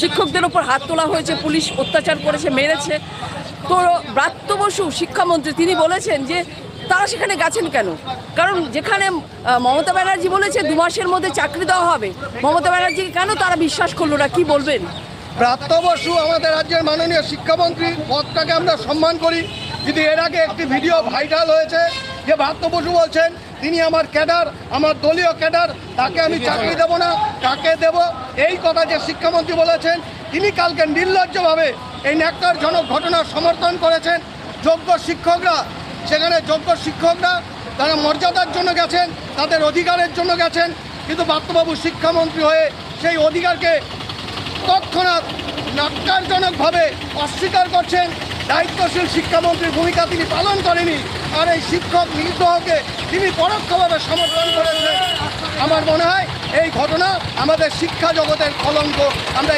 শিক্ষকদের ওপর হাত তোলা হয়েছে, পুলিশ অত্যাচার করেছে, মেরেছে। তো ব্রাত্য বসু শিক্ষামন্ত্রী তিনি বলেছেন যে তারা সেখানে গেছেন কেন, কারণ যেখানে মমতা ব্যানার্জি বলেছে 2 মাসের মধ্যে চাকরি দেওয়া হবে, মমতা ব্যানার্জিকে কেন তারা বিশ্বাস করলো না, কি বলবেন? ব্রাত্য বসু আমাদের রাজ্যের মাননীয় শিক্ষামন্ত্রী, পদটাকে আমরা সম্মান করি। কিন্তু এর আগে একটি ভিডিও ভাইরাল হয়েছে যে ব্রাত্য বসু বলছেন তিনি আমার ক্যাডার, আমার দলীয় ক্যাডার, তাকে আমি চাকরি দেবো না, কাকে দেব, এই কথা যে শিক্ষামন্ত্রী বলেছেন, তিনি কালকে নির্লজ্জভাবে এই ন্যাক্কারজনক ঘটনার সমর্থন করেছেন। যোগ্য শিক্ষকরা সেখানে তারা মর্যাদার জন্য গেছেন, তাদের অধিকারের জন্য গেছেন, কিন্তু ব্রাত্যবাবু শিক্ষামন্ত্রী হয়ে সেই অধিকারকে তৎক্ষণাৎ ন্যাক্কারজনকভাবে অস্বীকার করছেন। দায়িত্বশীল শিক্ষামন্ত্রীর ভূমিকা তিনি পালন করেনি, আর এই শিক্ষক নিগ্রহকে তিনি পরোক্ষভাবে সমর্থন করেছেন। আমার মনে হয় এই ঘটনা আমাদের শিক্ষা জগতের কলঙ্ক। আমরা